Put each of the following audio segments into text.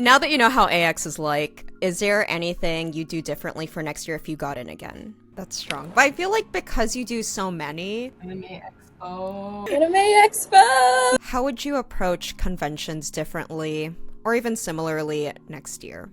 Now that you know how AX is like, is there anything you do differently for next year if you got in again? That's strong. But I feel like because you do so many... Anime Expo. Anime Expo! How would you approach conventions differently, or even similarly, next year?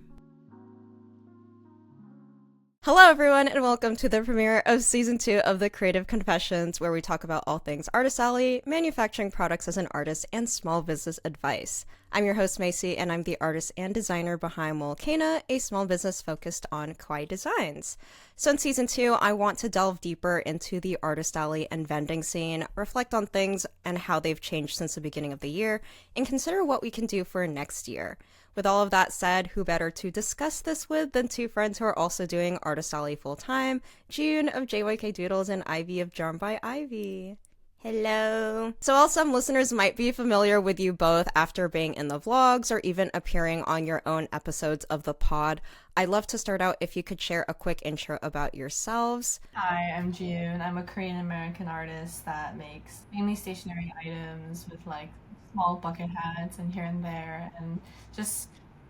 Hello everyone, and welcome to the premiere of Season 2 of the Creative Confessions, where we talk about all things Artist Alley, manufacturing products as an artist, and small business advice. I'm your host Macy, and I'm the artist and designer behind Mualcaina, a small business focused on kawaii designs. So in Season 2, I want to delve deeper into the Artist Alley and vending scene, reflect on things and how they've changed since the beginning of the year, and consider what we can do for next year. With all of that said, who better to discuss this with than two friends who are also doing Artist Alley full-time, Jiyoon of JYK Doodles and Ivy of DrawnbyIvy. Hello. So while some listeners might be familiar with you both after being in the vlogs or even appearing on your own episodes of the pod, I'd love to start out if you could share a quick intro about yourselves. Hi, I'm Jiyoon. I'm a Korean-American artist that makes mainly stationery items with like small bucket hats and here and there, and just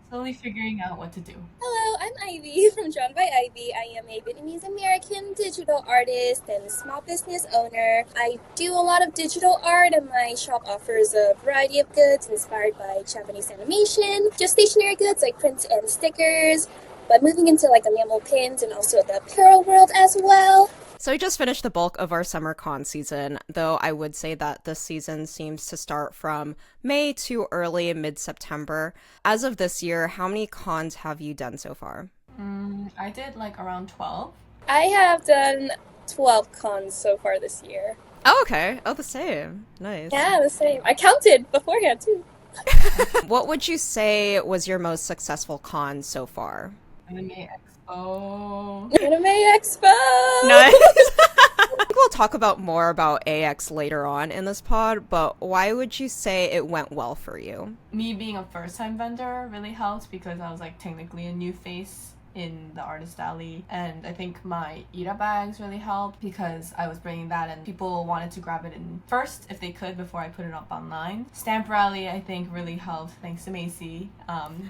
slowly figuring out what to do. Hello, I'm Ivy from DrawnbyIvy. I am a Vietnamese-American digital artist and small business owner. I do a lot of digital art, and my shop offers a variety of goods inspired by Japanese animation, just stationery goods like prints and stickers, but moving into like enamel pins and also the apparel world as well. So we just finished the bulk of our summer con season, though I would say that this season seems to start from May to early mid-September. As of this year, how many cons have you done so far? I did like around 12. I have done 12 cons so far this year. Oh, okay. Oh, the same. Nice. Yeah, the same. I counted beforehand too. What would you say was your most successful con so far? Anime Expo. Anime Expo! Nice. I think we'll talk about more about AX later on in this pod, but why would you say it went well for you? Me being a first-time vendor really helped because I was like technically a new face in the Artist Alley, and I think my Ira bags really helped because I was bringing that and people wanted to grab it in first if they could before I put it up online. Stamp Rally I think really helped thanks to Macy.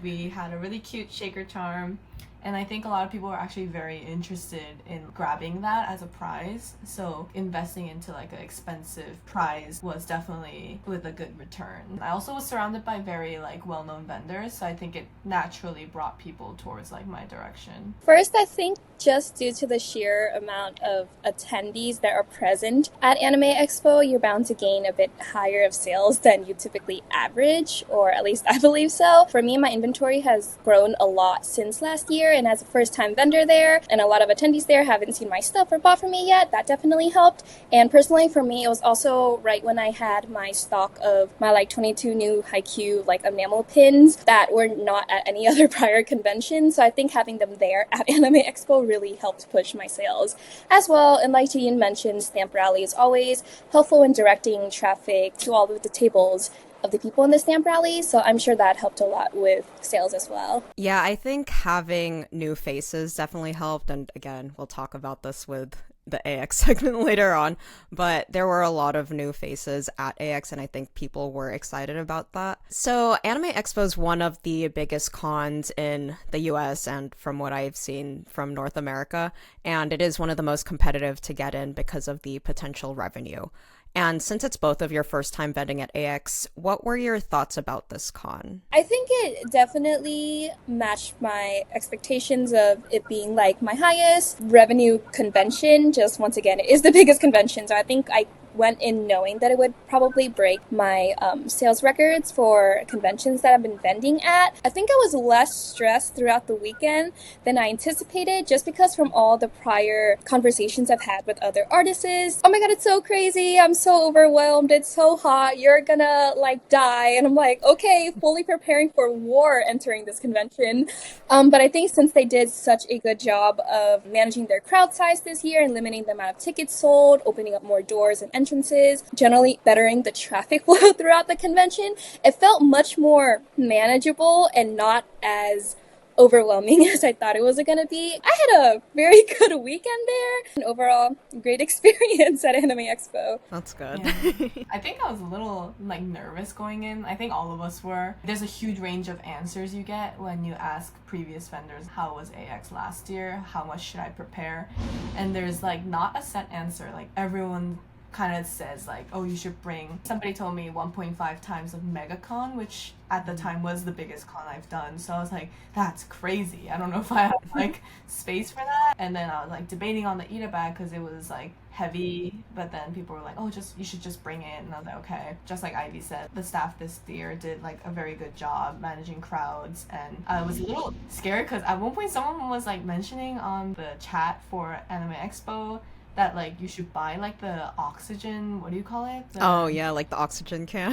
We had a really cute shaker charm, and I think a lot of people are actually very interested in grabbing that as a prize. So investing into like an expensive prize was definitely with a good return. I also was surrounded by very like well-known vendors, so I think it naturally brought people towards like my direction. First, I think just due to the sheer amount of attendees that are present at Anime Expo, you're bound to gain a bit higher of sales than you typically average, or at least I believe so. For me, my inventory has grown a lot since last year, and as a first-time vendor there, and a lot of attendees there haven't seen my stuff or bought from me yet, that definitely helped. And personally for me, it was also right when I had my stock of my like 22 new Haikyuu like enamel pins that were not at any other prior convention, so I think having them there at Anime Expo really helped push my sales as well. And like Jiyoon mentioned, Stamp Rally is always helpful in directing traffic to all of the tables of the people in the Stamp Rally, so I'm sure that helped a lot with sales as well. Yeah, I think having new faces definitely helped, and again, we'll talk about this with the AX segment later on, but there were a lot of new faces at AX, and I think people were excited about that. So Anime Expo is one of the biggest cons in the US and from what I've seen from North America, and it is one of the most competitive to get in because of the potential revenue. And since it's both of your first time vending at AX, what were your thoughts about this con? I think it definitely matched my expectations of it being like my highest revenue convention. Just once again, it is the biggest convention, so I think I went in knowing that it would probably break my sales records for conventions that I've been vending at. I think I was less stressed throughout the weekend than I anticipated, just because from all the prior conversations I've had with other artists, oh my god, it's so crazy, I'm so overwhelmed, it's so hot, you're gonna like die, and I'm like, okay, fully preparing for war entering this convention. But I think since they did such a good job of managing their crowd size this year and limiting the amount of tickets sold, opening up more doors and entrances, generally bettering the traffic flow throughout the convention, it felt much more manageable and not as overwhelming as I thought it was going to be. I had a very good weekend there, and overall, great experience at Anime Expo. That's good. Yeah. I think I was a little like nervous going in. I think all of us were. There's a huge range of answers you get when you ask previous vendors, how was AX last year? How much should I prepare? And there's like not a set answer. Like everyone kind of says like, oh, you should bring, somebody told me 1.5 times of MegaCon, which at the time was the biggest con I've done. So I was like, that's crazy. I don't know if I have like space for that. And then I was like debating on the Ita bag because it was like heavy, but then people were like, oh, you should just bring it. And I was like, okay. Just like Ivy said, the staff this year did like a very good job managing crowds, and I was a little scared because at one point someone was like mentioning on the chat for Anime Expo that like you should buy like the oxygen, what do you call it? Oh yeah, like the oxygen can.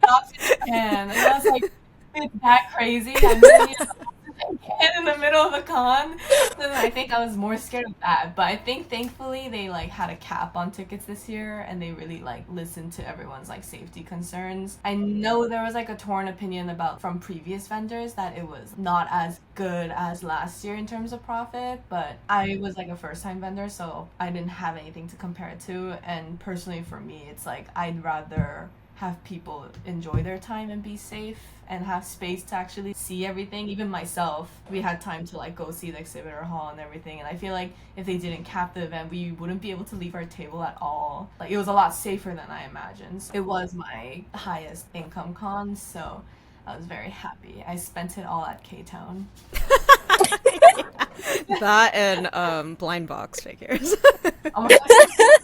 Oxygen can. And I was like, is that crazy? I'm gonna need an oxygen can in the middle of the con. So I think I was more scared of that. But I think thankfully they like had a cap on tickets this year, and they really like listened to everyone's like safety concerns. I know there was like a torn opinion about from previous vendors that it was not as good as last year in terms of profit, but I was like a first time vendor, so I didn't have anything to compare it to. And personally for me, it's like I'd rather have people enjoy their time and be safe and have space to actually see everything. Even myself, we had time to like go see the exhibitor hall and everything, and I feel like if they didn't cap the event, we wouldn't be able to leave our table at all. Like it was a lot safer than I imagined. It was my highest income con, so I was very happy. I spent it all at K-Town. That and blind box figures. Oh my god,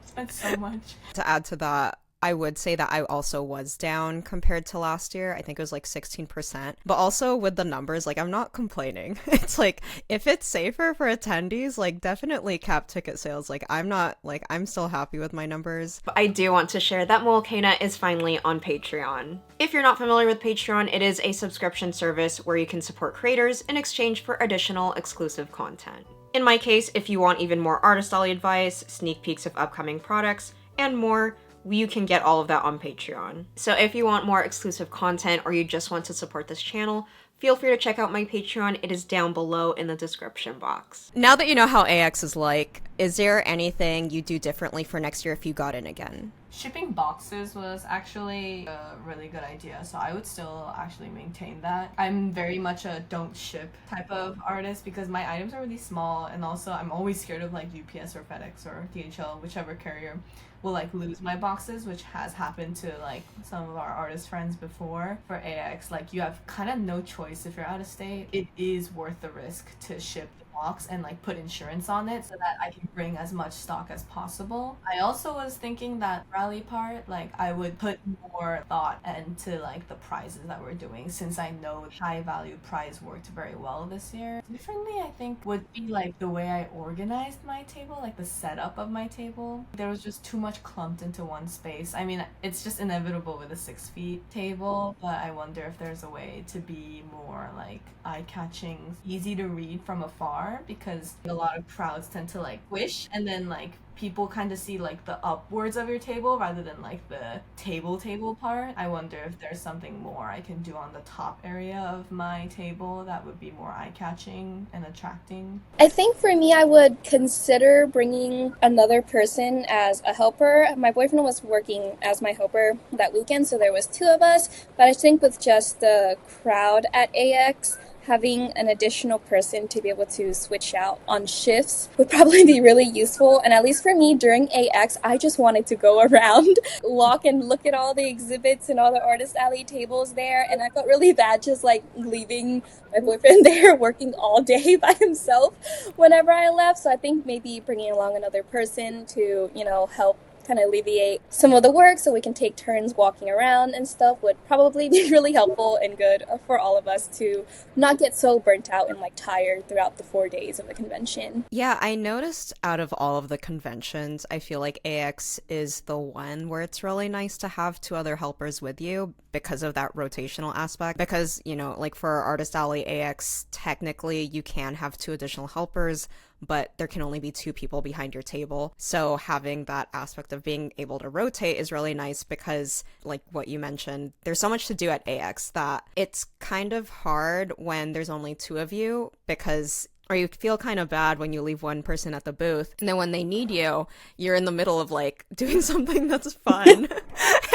spent so much. To add to that, I would say that I also was down compared to last year. I think it was like 16%. But also with the numbers, like I'm not complaining. It's like if it's safer for attendees, like definitely cap ticket sales. Like I'm still happy with my numbers. But I do want to share that Mualcaina is finally on Patreon. If you're not familiar with Patreon, it is a subscription service where you can support creators in exchange for additional exclusive content. In my case, if you want even more artist alley advice, sneak peeks of upcoming products, and more, you can get all of that on Patreon. So if you want more exclusive content or you just want to support this channel, feel free to check out my Patreon. It is down below in the description box. Now that you know how AX is like, is there anything you do differently for next year if you got in again? Shipping boxes was actually a really good idea, so I would still actually maintain that. I'm very much a don't ship type of artist because my items are really small, and also I'm always scared of like UPS or FedEx or DHL, whichever carrier will like lose my boxes, which has happened to like some of our artist friends before. For AX, like you have kind of no choice if you're out of state. It is worth the risk to ship the box and like put insurance on it so that I can bring as much stock as possible. I also was thinking that rally part, like I would put more thought into like the prizes that we're doing, since I know high value prize worked very well this year. Differently, I think would be like the way I organized my table, like the setup of my table. There was just too much clumped into one space. I mean, it's just inevitable with a 6 feet table, but I wonder if there's a way to be more like eye-catching, easy to read from afar, because a lot of crowds tend to like squish and then like people kind of see like the upwards of your table rather than like the table part. I wonder if there's something more I can do on the top area of my table that would be more eye-catching and attracting. I think for me, I would consider bringing another person as a helper. My boyfriend was working as my helper that weekend, so there was 2 of us. But I think with just the crowd at AX, having an additional person to be able to switch out on shifts would probably be really useful. And at least for me, during AX, I just wanted to go around, walk and look at all the exhibits and all the artist alley tables there. And I felt really bad just like leaving my boyfriend there working all day by himself whenever I left. So I think maybe bringing along another person to, help kind of alleviate some of the work so we can take turns walking around and stuff would probably be really helpful and good for all of us to not get so burnt out and like tired throughout the 4 days of the convention. Yeah, I noticed out of all of the conventions, I feel like AX is the one where it's really nice to have 2 other helpers with you because of that rotational aspect. Because, like for Artist Alley AX, technically you can have 2 additional helpers, but there can only be 2 people behind your table. So having that aspect of being able to rotate is really nice because, like what you mentioned, there's so much to do at AX that it's kind of hard when there's only 2 of you, because or you feel kind of bad when you leave one person at the booth, and then when they need you, you're in the middle of like doing something that's fun.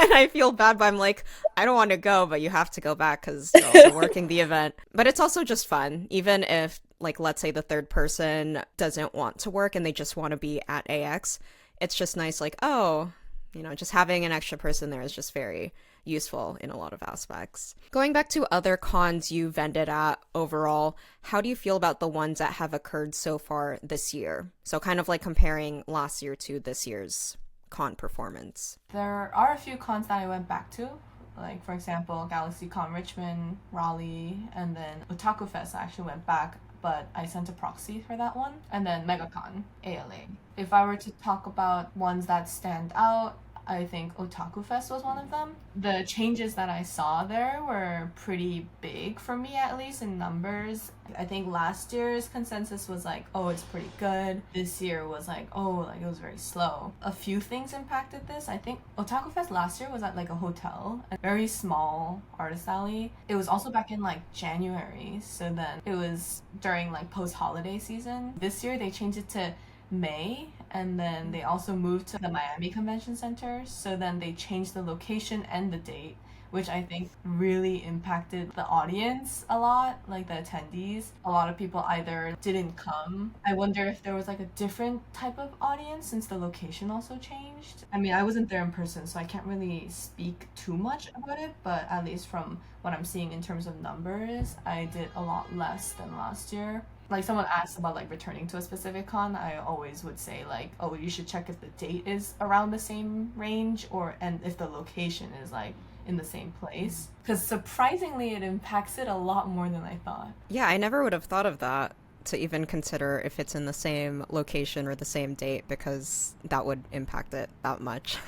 And I feel bad, but I'm like, I don't want to go, but you have to go back because you're also working the event. But it's also just fun, even if, like, let's say the third person doesn't want to work and they just want to be at AX. It's just nice, like, oh, you know, just having an extra person there is just very useful in a lot of aspects. Going back to other cons you vended at overall, how do you feel about the ones that have occurred so far this year? So kind of like comparing last year to this year's con performance. There are a few cons that I went back to. Like, for example, GalaxyCon Richmond, Raleigh, and then Otaku Fest I actually went back, but I sent a proxy for that one. And then MegaCon, ALA. If I were to talk about ones that stand out, I think Otaku Fest was one of them. The changes that I saw there were pretty big for me, at least in numbers. I think last year's consensus was like, oh, it's pretty good. This year was like, oh, like it was very slow. A few things impacted this. I think Otaku Fest last year was at like a hotel, a very small artist alley. It was also back in like January, so then it was during like post-holiday season. This year they changed it to May, and then they also moved to the Miami Convention Center, so then they changed the location and the date, which I think really impacted the audience a lot, like the attendees. A lot of people either didn't come. I wonder if there was like a different type of audience since the location also changed. I mean, I wasn't there in person, so I can't really speak too much about it, but at least from what I'm seeing in terms of numbers, I did a lot less than last year. Like, someone asked about like returning to a specific con, I always would say like, oh, you should check if the date is around the same range, and if the location is like in the same place, because surprisingly it impacts it a lot more than I thought. Yeah, I never would have thought of that, to even consider if it's in the same location or the same date, because that would impact it that much.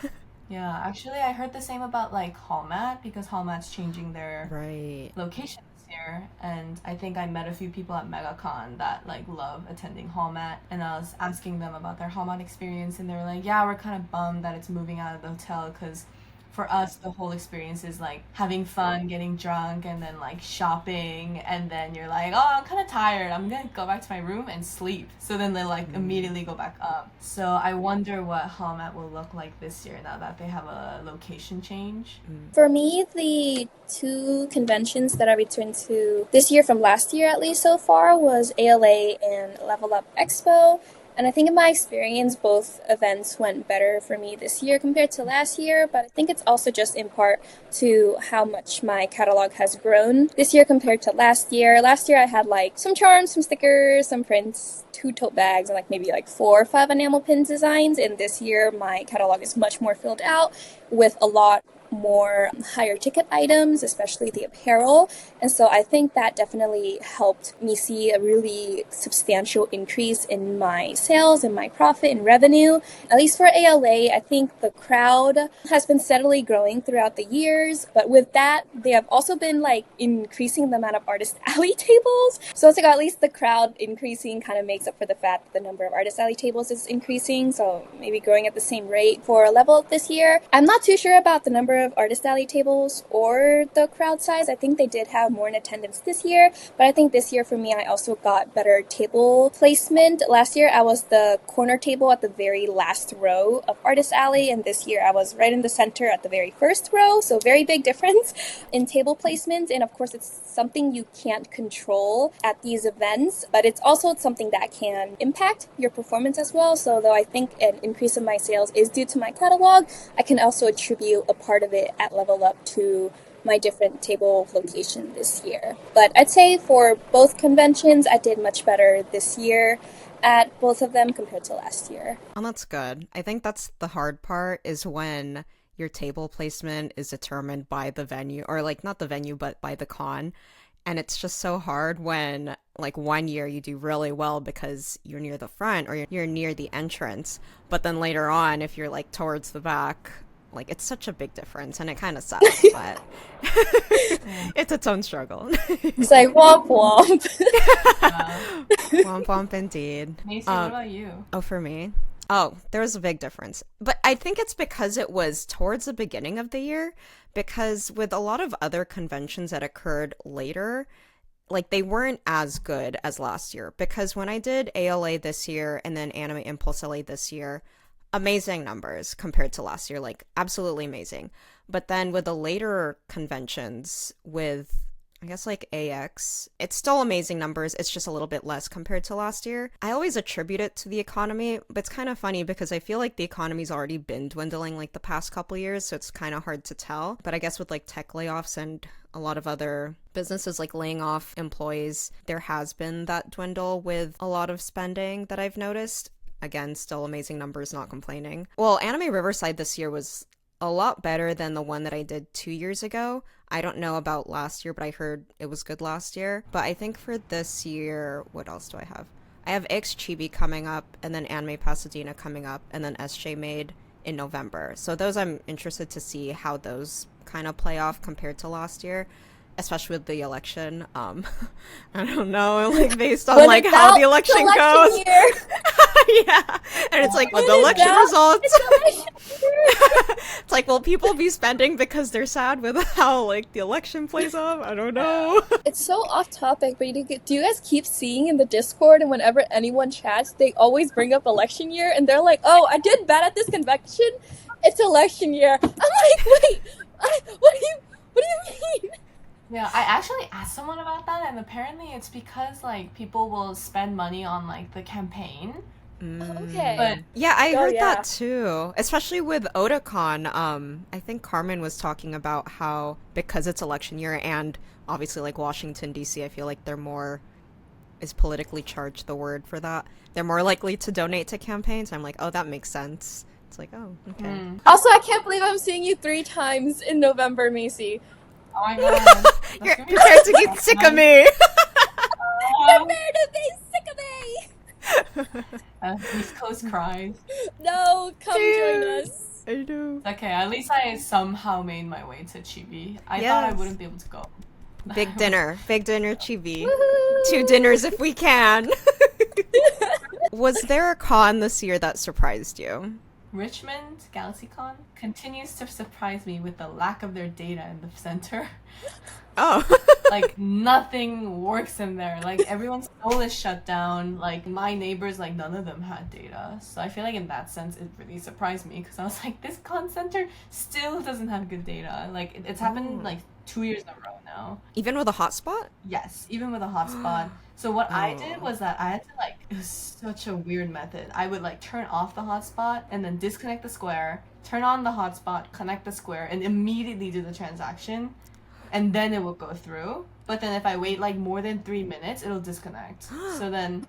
Yeah, actually I heard the same about like Hallmat, because Hallmat's changing their location year, and I think I met a few people at MegaCon that like love attending Hallmat, and I was asking them about their Hallmat experience, and they were like, yeah, we're kind of bummed that it's moving out of the hotel, because for us the whole experience is like having fun, getting drunk, and then like shopping, and then you're like, oh, I'm kind of tired, I'm gonna go back to my room and sleep, so then they like immediately go back up. So I wonder what Hallmat will look like this year now that they have a location change. For me, the 2 conventions that I returned to this year from last year, at least so far, was ALA and Level Up Expo. And I think in my experience, both events went better for me this year compared to last year, but I think it's also just in part to how much my catalog has grown this year compared to last year. Last year I had like some charms, some stickers, some prints, 2 tote bags, and like maybe like 4 or 5 enamel pin designs. And this year my catalog is much more filled out with a lot more higher ticket items, especially the apparel. And so I think that definitely helped me see a really substantial increase in my sales and my profit and revenue. At least for ALA, I think the crowd has been steadily growing throughout the years, but with that, they have also been like increasing the amount of artist alley tables. So it's like at least the crowd increasing kind of makes up for the fact that the number of artist alley tables is increasing, so maybe growing at the same rate for a level this year. I'm not too sure about the number of artist alley tables or the crowd size. I think they did have more in attendance this year, but I think this year for me I also got better table placement. Last year I was the corner table at the very last row of artist alley, and this year I was right in the center at the very first row, so very big difference in table placement. And of course it's something you can't control at these events, but it's also something that can impact your performance as well. So though I think an increase in my sales is due to my catalog, I can also attribute a part of it at Level Up to my different table location this year. But I'd say for both conventions, I did much better this year at both of them compared to last year. Oh, that's good. I think that's the hard part, is when your table placement is determined by the venue, or like not the venue, but by the con. And it's just so hard when like one year you do really well because you're near the front or you're near the entrance. But then later on, if you're like towards the back, Like, it's such a big difference, and it kind of sucks, but it's its own struggle. It's like womp womp. Womp womp indeed. Macy, what about you? Oh, for me? Oh, there was a big difference. But I think it's because it was towards the beginning of the year, because with a lot of other conventions that occurred later, like, they weren't as good as last year. Because when I did ALA this year and then Anime Impulse LA this year, amazing numbers compared to last year, like, absolutely amazing. But then with the later conventions, with I guess like AX, it's still amazing numbers. It's just a little bit less compared to last year. I always attribute it to the economy, but it's kind of funny because I feel like the economy's already been dwindling like the past couple years, so it's kind of hard to tell. But I guess with like tech layoffs and a lot of other businesses like laying off employees, there has been that dwindle with a lot of spending that I've noticed. Again, still amazing numbers, not complaining. Well, Anime Riverside this year was a lot better than the one that I did 2 years ago. I don't know about last year, but I heard it was good last year. But I think for this year, what else do I have? I have X Chibi coming up, and then Anime Pasadena coming up, and then SJ Made in November. So those I'm interested to see how those kind of play off compared to last year, especially with the election. I don't know, like based on like how the election goes. Yeah, and it's like, well, the election results. It's like, will people be spending because they're sad with how like the election plays off? I don't know. It's so off topic, but do you guys keep seeing in the Discord, and whenever anyone chats, they always bring up election year, and they're like, "Oh, I did bad at this convention. It's election year." I'm like, wait, what do you mean? Yeah, I actually asked someone about that, and apparently it's because like people will spend money on like the campaign. Okay. But yeah, I heard that too, especially with Otakon. I think Carmen was talking about how because it's election year and obviously like Washington DC, I feel like they're more, is politically charged the word for that, they're more likely to donate to campaigns. I'm like, oh, that makes sense. It's like, oh, okay. Also, I can't believe I'm seeing you 3 times in November, Macy. Oh my god. You're prepared to get sick of me. Prepare to be sick of me. East Coast cries. No, come join us. I do. Okay, at least I somehow made my way to Chibi. I thought I wouldn't be able to go. Big dinner Chibi. Woohoo. 2 dinners if we can. Was there a con this year that surprised you? Richmond GalaxyCon continues to surprise me with the lack of their data in the center. Oh. Like, nothing works in there. Like, everyone's phone is shut down. Like, my neighbors, like, none of them had data. So I feel like in that sense, it really surprised me. Because I was like, this con center still doesn't have good data. Like, it's happened, like, 2 years in a row now. Even with a hotspot? Yes, even with a hotspot. So what I did was that I had to, like, it was such a weird method. I would, like, turn off the hotspot and then disconnect the square, turn on the hotspot, connect the square, and immediately do the transaction. And then it will go through. But then if I wait, like, more than 3 minutes, it'll disconnect. So then...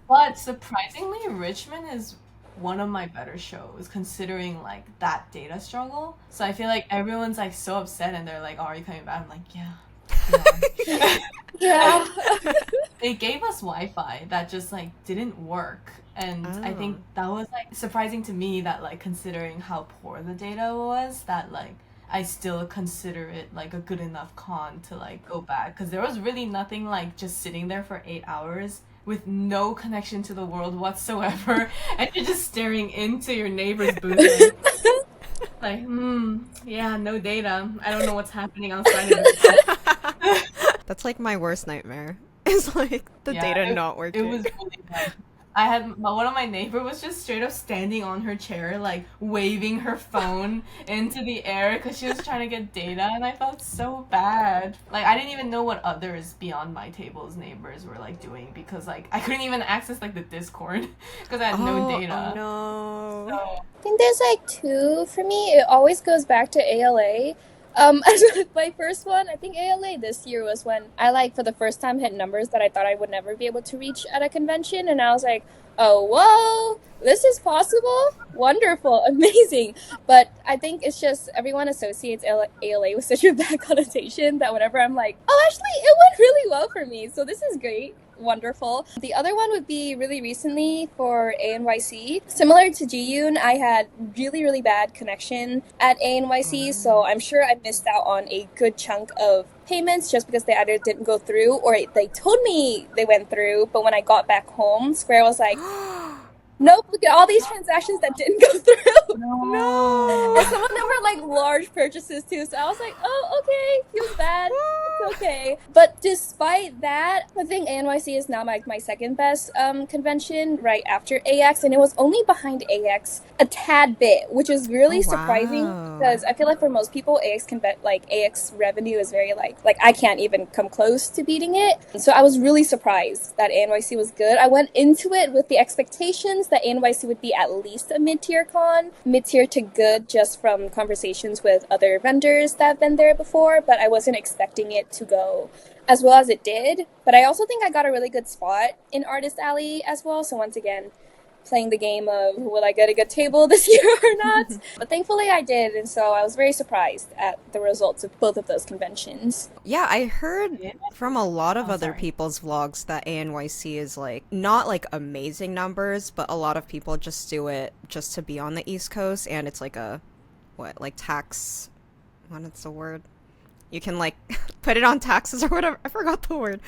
But surprisingly, Richmond is one of my better shows, considering, like, that data struggle. So I feel like everyone's, like, so upset, and they're like, oh, are you coming back? I'm like, yeah. Yeah. They gave us Wi-Fi that just like didn't work, and I think that was like surprising to me, that like considering how poor the data was, that like I still consider it like a good enough con to like go back, because there was really nothing like just sitting there for 8 hours with no connection to the world whatsoever, and you're just staring into your neighbor's booth like, yeah, no data. I don't know what's happening outside of it. That's like my worst nightmare. It's like the data not working. It was really bad. I had one of my neighbor was just straight up standing on her chair, like waving her phone into the air because she was trying to get data, and I felt so bad. Like, I didn't even know what others beyond my table's neighbors were like doing, because like I couldn't even access like the Discord because I had no data. Oh no. So, I think there's like 2 for me. It always goes back to ALA. My first one, I think ALA this year, was when I like for the first time hit numbers that I thought I would never be able to reach at a convention, and I was like, oh whoa, this is possible, wonderful, amazing. But I think it's just everyone associates ALA with such a bad connotation that whenever I'm like, oh, actually it went really well for me, so this is great, wonderful. The other one would be really recently for ANYC. Similar to Jiyoon, I had really, really bad connection at ANYC, so I'm sure I missed out on a good chunk of payments just because they either didn't go through or they told me they went through, but when I got back home, Square was like, nope, look at all these transactions that didn't go through. No. And some of them were like large purchases too, so I was like, oh, okay, feels bad. It's okay. But despite that, I think ANYC is now my second best convention right after AX, and it was only behind AX a tad bit, which is really surprising because I feel like for most people, AX revenue is very like I can't even come close to beating it. So I was really surprised that ANYC was good. I went into it with the expectations that ANYC would be at least a mid-tier con, mid-tier to good just from conversations with other vendors that have been there before, but I wasn't expecting it to go as well as it did. But I also think I got a really good spot in Artist Alley as well, so once again, playing the game of will I get a good table this year or not? But thankfully I did, and so I was very surprised at the results of both of those conventions. Yeah, I heard from a lot of other people's vlogs that ANYC is like not like amazing numbers, but a lot of people just do it just to be on the East Coast, and it's like a tax, what is the word? You can like put it on taxes or whatever. I forgot the word.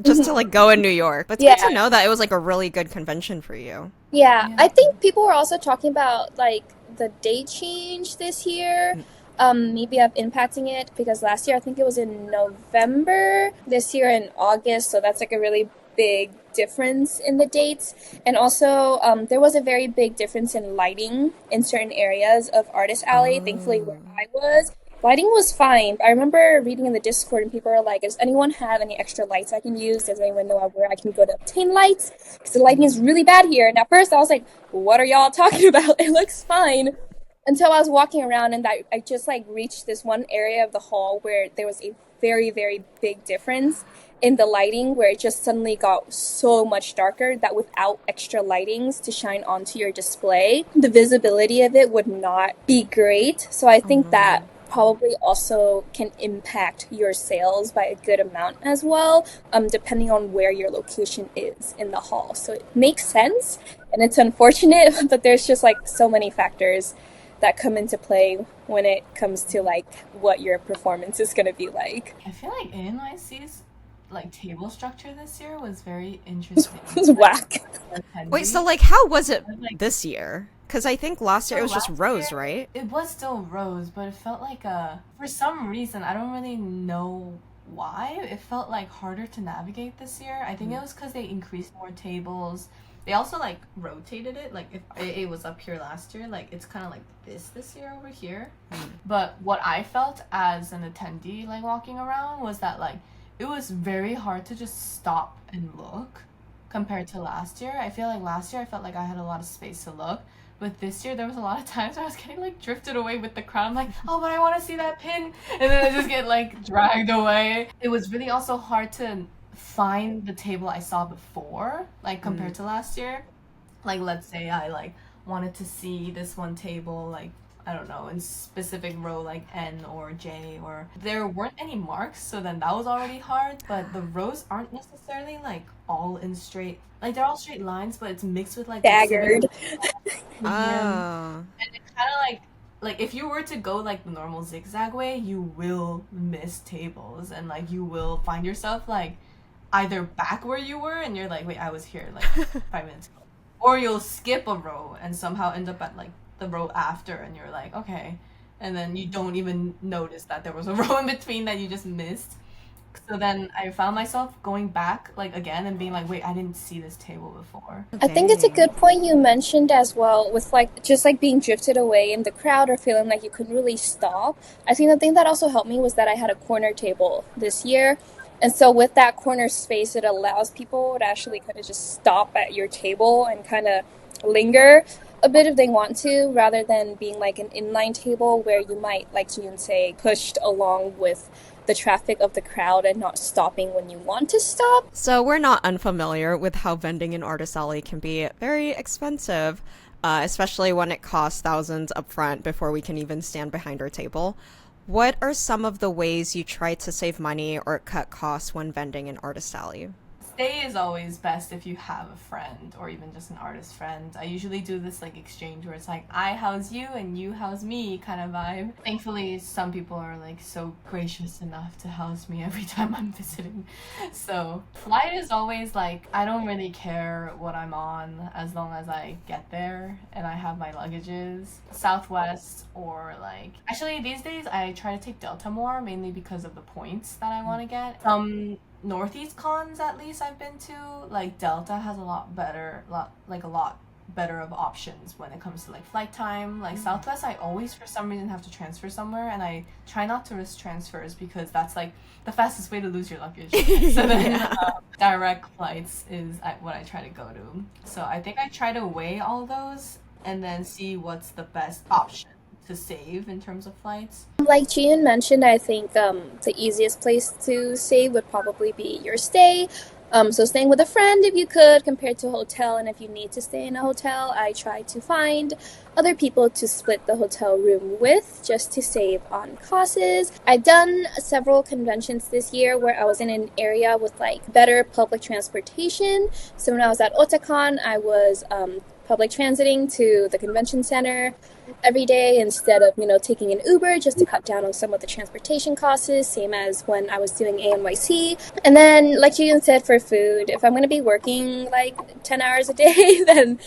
Just to like go in New York. But it's good to know that it was like a really good convention for you. Yeah, I think people were also talking about like the date change this year. Maybe I'm impacting it because last year I think it was in November, this year in August. So that's like a really big difference in the dates. And also there was a very big difference in lighting in certain areas of Artist Alley. Thankfully where I was, lighting was fine. I remember reading in the Discord and people are like, does anyone have any extra lights I can use? Does anyone know where I can go to obtain lights? Because the lighting is really bad here. And at first I was like, what are y'all talking about? It looks fine. Until I was walking around and I just like reached this one area of the hall where there was a very, very big difference in the lighting, where it just suddenly got so much darker that without extra lightings to shine onto your display, the visibility of it would not be great. So I think that probably also can impact your sales by a good amount as well, depending on where your location is in the hall. So it makes sense, and it's unfortunate, but there's just like so many factors that come into play when it comes to like what your performance is going to be like. I feel like ANYC's like table structure this year was very interesting. It was whack. Wait, so like how was it this year? Because I think last year it was just rows, right? It was still rows, but it felt like for some reason, I don't really know why, it felt like harder to navigate this year. I think it was because they increased more tables. They also like rotated it. Like if it was up here last year, like it's kind of like this year over here. But what I felt as an attendee like walking around was that like it was very hard to just stop and look compared to last year. I feel like last year I felt like I had a lot of space to look. But this year, there was a lot of times where I was getting, like, drifted away with the crowd. I'm like, oh, but I want to see that pin. And then I just get, like, dragged away. It was really also hard to find the table I saw before, like, compared to last year. Like, let's say I, like, wanted to see this one table, like, I don't know, in specific row, like N or J, or there weren't any marks, so then that was already hard. But the rows aren't necessarily, like, all in straight, like, they're all straight lines, but it's mixed with, like, staggered. And it's kind of like if you were to go like the normal zigzag way, you will miss tables, and like you will find yourself like either back where you were and you're like, wait, I was here like 5 minutes ago, or you'll skip a row and somehow end up at like the row after, and you're like, okay, and then you don't even notice that there was a row in between that you just missed. So then I found myself going back like again and being like, wait, I didn't see this table before. I think it's a good point you mentioned as well with like just like being drifted away in the crowd or feeling like you couldn't really stop. I think the thing that also helped me was that I had a corner table this year. And so with that corner space, it allows people to actually kind of just stop at your table and kind of linger a bit if they want to, rather than being like an inline table where you might, like Jiyoon say, pushed along with the traffic of the crowd and not stopping when you want to stop. So we're not unfamiliar with how vending in Artist Alley can be very expensive, especially when it costs thousands up front before we can even stand behind our table. What are some of the ways you try to save money or cut costs when vending in Artist Alley? stay is always best if you have a friend or even just an artist friend. I usually do this like exchange where it's like I house you and you house me kind of vibe. Thankfully, some people are like so gracious enough to house me every time I'm visiting. So flight is always like, I don't really care what I'm on as long as I get there and I have my luggages. Southwest or like, actually these days I try to take Delta more, mainly because of the points that I want to get. Northeast cons at least I've been to, like Delta has a lot better of options when it comes to like flight time. Like Southwest, I always for some reason have to transfer somewhere, and I try not to risk transfers because that's like the fastest way to lose your luggage. So then direct flights is what I try to go to. So I think I try to weigh all those and then see what's the best option to save in terms of flights. Like Jiyoon mentioned, I think the easiest place to save would probably be your stay. So staying with a friend if you could, compared to a hotel. And if you need to stay in a hotel, I try to find other people to split the hotel room with just to save on costs. I've done several conventions this year where I was in an area with like better public transportation. So when I was at Otakon, I was public transiting to the convention center every day instead of, taking an Uber, just to cut down on some of the transportation costs, same as when I was doing ANYC. And then, like Jiyoon said, for food, if I'm going to be working like 10 hours a day, then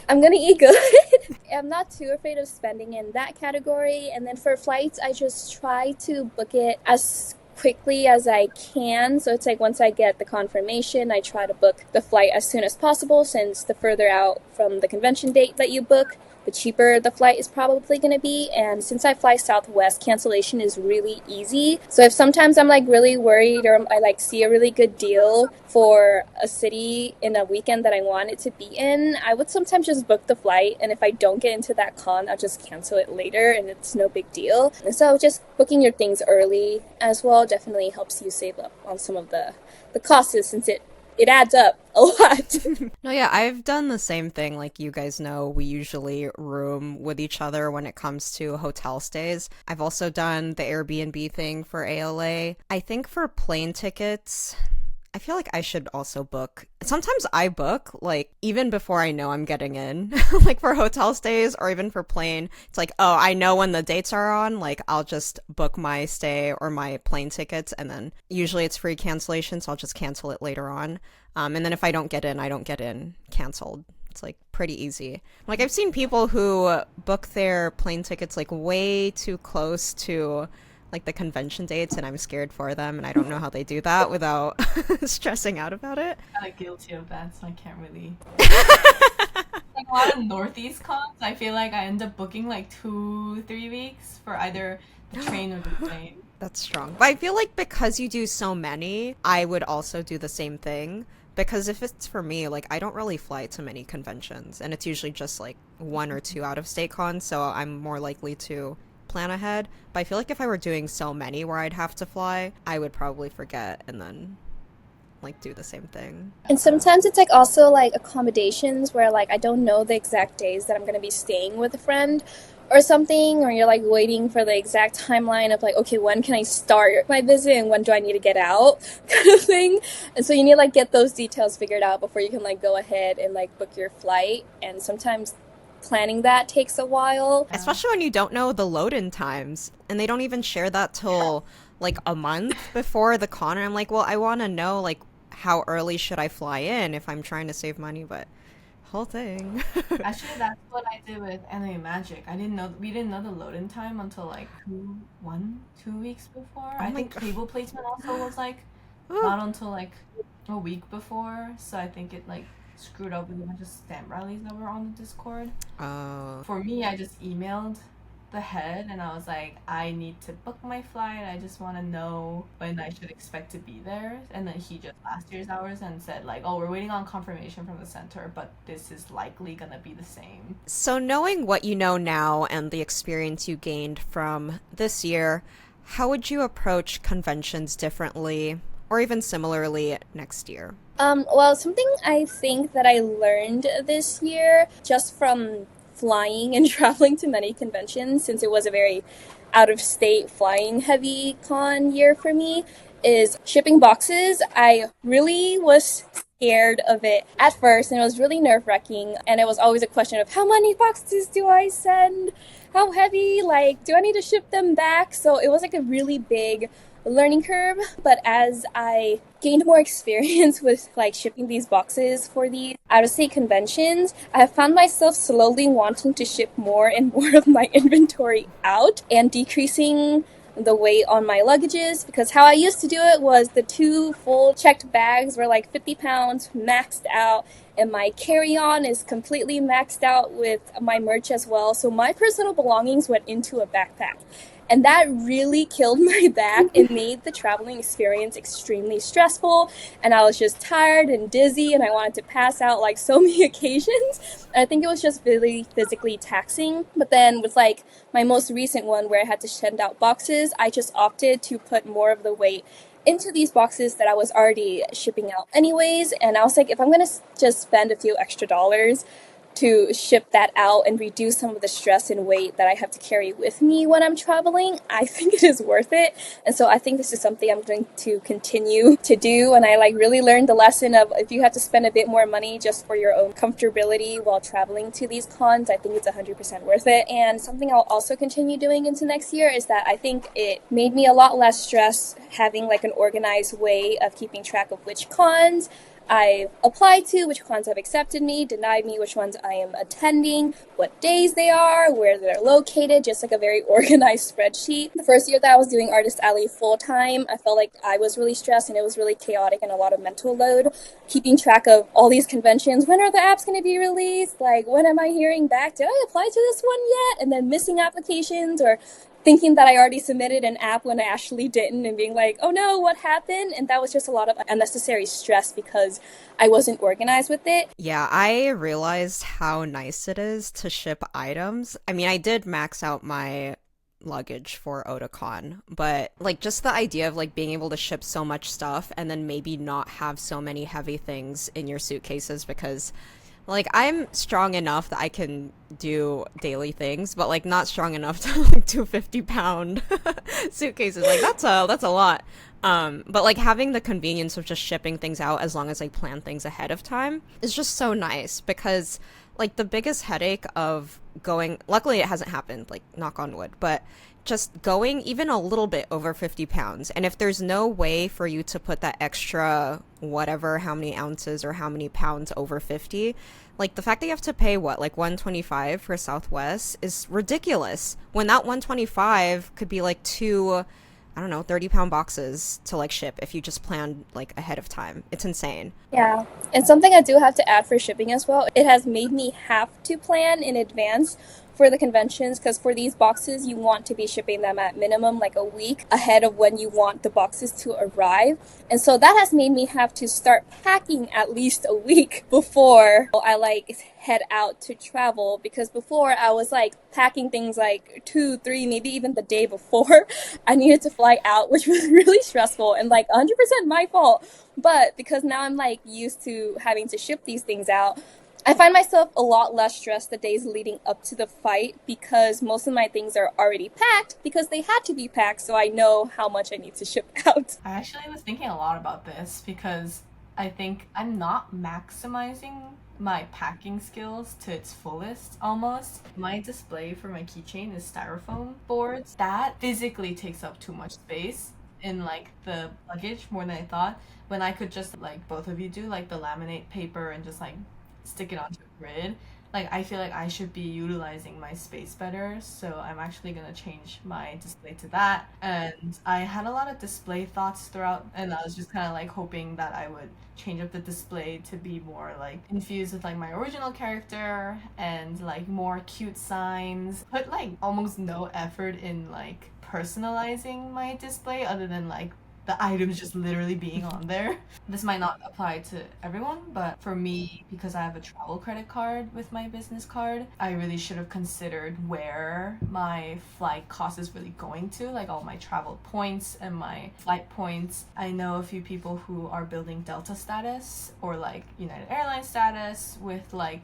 I'm going to eat good. I'm not too afraid of spending in that category. And then for flights, I just try to book it as quickly as I can. So it's like once I get the confirmation, I try to book the flight as soon as possible, since the further out from the convention date that you book, the cheaper the flight is probably going to be. And since I fly Southwest, cancellation is really easy. So if sometimes I'm like really worried, or I like see a really good deal for a city in a weekend that I want it to be in, I would sometimes just book the flight. And if I don't get into that con, I'll just cancel it later and it's no big deal. And so just booking your things early as well definitely helps you save up on some of the costs, since it adds up a lot. No, yeah, I've done the same thing. Like you guys know, we usually room with each other when it comes to hotel stays. I've also done the Airbnb thing for ALA. I think for plane tickets, I feel like I should also book. Sometimes I book, like, even before I know I'm getting in. Like, for hotel stays or even for plane. It's like, oh, I know when the dates are on. Like, I'll just book my stay or my plane tickets. And then usually it's free cancellation, so I'll just cancel it later on. And then if I don't get in, I don't get in. Canceled. It's, like, pretty easy. Like, I've seen people who book their plane tickets, like, way too close to like the convention dates, and I'm scared for them, and I don't know how they do that without stressing out about it. I'm kind of guilty of that, so I can't really. Like a lot of Northeast cons, I feel like I end up booking like 2-3 weeks for either the train or the plane. That's strong. But I feel like because you do so many, I would also do the same thing. Because if it's for me, like, I don't really fly to many conventions, and it's usually just like 1 or 2 out-of-state cons, so I'm more likely to plan ahead. But I feel like if I were doing so many where I'd have to fly, I would probably forget and then like do the same thing. And sometimes it's like also like accommodations where like I don't know the exact days that I'm going to be staying with a friend or something, or you're like waiting for the exact timeline of like, okay, when can I start my visit and when do I need to get out, kind of thing. And so you need to like get those details figured out before you can like go ahead and like book your flight. And sometimes planning that takes a while, especially when you don't know the load-in times, and they don't even share that till like a month before the con. And I'm like, well, I want to know like how early should I fly in if I'm trying to save money, but whole thing. Actually, that's what I did with Anime Magic. We didn't know the load-in time until like 2 weeks before. I think cable placement also was like not until like a week before, so I think it like screwed up with a bunch of Stamp Rallies that were on the Discord. For me, I just emailed the head and I was like, I need to book my flight. I just want to know when I should expect to be there. And then he just last year's hours and said like, oh, we're waiting on confirmation from the center, but this is likely gonna be the same. So knowing what you know now and the experience you gained from this year, how would you approach conventions differently or even similarly next year? Well, something I think that I learned this year just from flying and traveling to many conventions, since it was a very out of state flying heavy con year for me is shipping boxes. I really was scared of it at first, and it was really nerve-wracking, and it was always a question of how many boxes do I send, how heavy, like do I need to ship them back? So it was like a really big learning curve. But as I gained more experience with like shipping these boxes for these out-of-state conventions, I have found myself slowly wanting to ship more and more of my inventory out and decreasing the weight on my luggages, because how I used to do it was the 2 full checked bags were like 50 pounds maxed out, and my carry-on is completely maxed out with my merch as well. So my personal belongings went into a backpack. And that really killed my back. It made the traveling experience extremely stressful, and I was just tired and dizzy, and I wanted to pass out like so many occasions. And I think it was just really physically taxing. But then with like my most recent one where I had to send out boxes, I just opted to put more of the weight into these boxes that I was already shipping out anyways. And I was like, if I'm going to just spend a few extra dollars to ship that out and reduce some of the stress and weight that I have to carry with me when I'm traveling, I think it is worth it. And so I think this is something I'm going to continue to do. And I like really learned the lesson of if you have to spend a bit more money just for your own comfortability while traveling to these cons, I think it's 100% worth it. And something I'll also continue doing into next year is that I think it made me a lot less stress having like an organized way of keeping track of which cons I've applied to, which cons have accepted me, denied me, which ones I am attending, what days they are, where they're located, just like a very organized spreadsheet. The first year that I was doing Artist Alley full time, I felt like I was really stressed and it was really chaotic and a lot of mental load. Keeping track of all these conventions, when are the apps going to be released? Like, when am I hearing back? Did I apply to this one yet? And then missing applications, or thinking that I already submitted an app when I actually didn't, and being like, oh no, what happened? And that was just a lot of unnecessary stress because I wasn't organized with it. Yeah, I realized how nice it is to ship items. I mean, I did max out my luggage for Otakon, but like just the idea of like being able to ship so much stuff and then maybe not have so many heavy things in your suitcases, because like I'm strong enough that I can do daily things, but like not strong enough to like do 50-pound suitcases. Like that's a lot. But like having the convenience of just shipping things out as long as I plan things ahead of time is just so nice, because like the biggest headache of going, luckily it hasn't happened, like knock on wood, but just going even a little bit over 50 pounds. And if there's no way for you to put that extra whatever, how many ounces or how many pounds over 50, like the fact that you have to pay what, like 125 for Southwest is ridiculous, when that 125 could be like 2, I don't know, 30-pound boxes to like ship if you just plan like ahead of time. It's insane. Yeah. And something I do have to add for shipping as well, it has made me have to plan in advance for the conventions, because for these boxes you want to be shipping them at minimum like a week ahead of when you want the boxes to arrive. And so that has made me have to start packing at least a week before I like head out to travel, because before I was like packing things like 2, 3, maybe even the day before I needed to fly out, which was really stressful and like 100% my fault. But because now I'm like used to having to ship these things out, I find myself a lot less stressed the days leading up to the fight, because most of my things are already packed because they had to be packed, so I know how much I need to ship out. I actually was thinking a lot about this because I think I'm not maximizing my packing skills to its fullest almost. My display for my keychain is styrofoam boards. That physically takes up too much space in like the luggage more than I thought, when I could just, like both of you do, like the laminate paper and just like stick it onto a grid. Like I feel like I should be utilizing my space better, so I'm actually gonna change my display to that. And I had a lot of display thoughts throughout, and I was just kind of like hoping that I would change up the display to be more like infused with like my original character and like more cute signs. Put like almost no effort in like personalizing my display other than like the items just literally being on there. This might not apply to everyone, but for me, because I have a travel credit card with my business card, I really should have considered where my flight cost is really going to, like all my travel points and my flight points. I know a few people who are building Delta status or like United Airlines status with like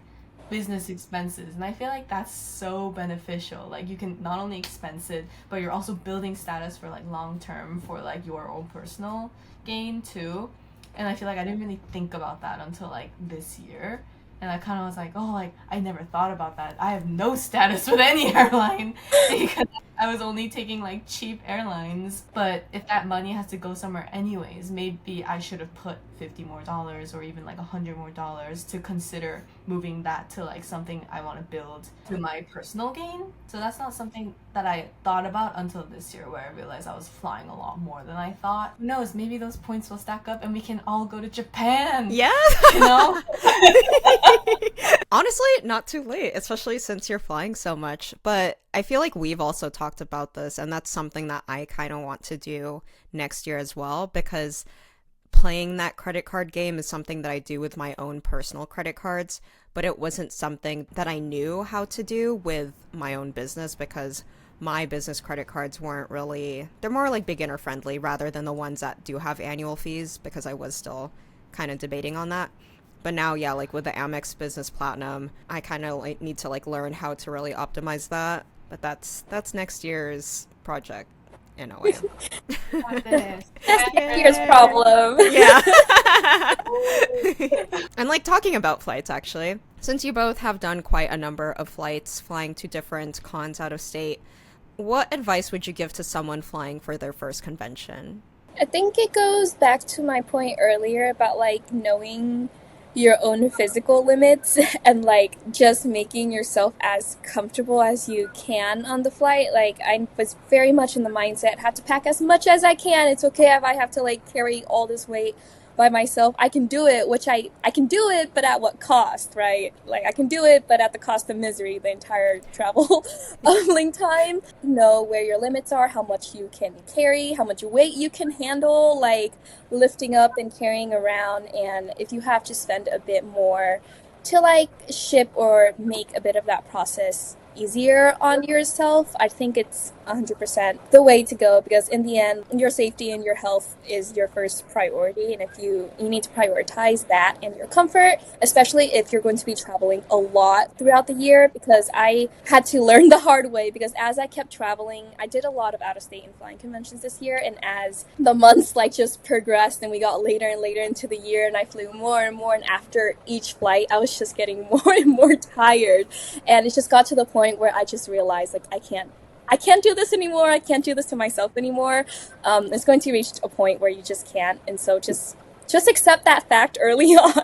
business expenses, and I feel like that's so beneficial. Like you can not only expense it, but you're also building status for like long term for like your own personal gain too. And I feel like I didn't really think about that until like this year. And I kind of was like, oh, like I never thought about that. I have no status with any airline because I was only taking like cheap airlines. But if that money has to go somewhere anyways, maybe I should have put $50 more or even like $100 more to consider moving that to like something I want to build to my personal gain. So that's not something that I thought about until this year, where I realized I was flying a lot more than I thought. Who knows, maybe those points will stack up and we can all go to Japan. Yeah. You know? Honestly, not too late, especially since you're flying so much. But I feel like we've also talked about this, and that's something that I kind of want to do next year as well, because playing that credit card game is something that I do with my own personal credit cards, but it wasn't something that I knew how to do with my own business, because my business credit cards weren't really, they're more like beginner friendly rather than the ones that do have annual fees, because I was still kind of debating on that. But now, yeah, like with the Amex Business Platinum, I kind of like need to like learn how to really optimize that. But that's next year's project in a way. That's next year's problem. Yeah. And like talking about flights, actually, since you both have done quite a number of flights flying to different cons out of state, what advice would you give to someone flying for their first convention? I think it goes back to my point earlier about like knowing your own physical limits and like just making yourself as comfortable as you can on the flight. Like I was very much in the mindset, have to pack as much as I can. It's okay if I have to like carry all this weight by myself. I can do it, which I can do it, but at what cost, right? Like I can do it, but at the cost of misery the entire travel link time. Know where your limits are, how much you can carry, how much weight you can handle, like lifting up and carrying around. And if you have to spend a bit more to like ship or make a bit of that process easier on yourself, I think it's 100% the way to go, because in the end your safety and your health is your first priority, and if you need to prioritize that and your comfort, especially if you're going to be traveling a lot throughout the year, because I had to learn the hard way, because as I kept traveling, I did a lot of out-of-state and flying conventions this year, and as the months like just progressed and we got later and later into the year and I flew more and more, and after each flight I was just getting more and more tired, and it just got to the point where I just realized like I can't do this anymore. I can't do this to myself anymore. It's going to reach a point where you just can't, and so just accept that fact early on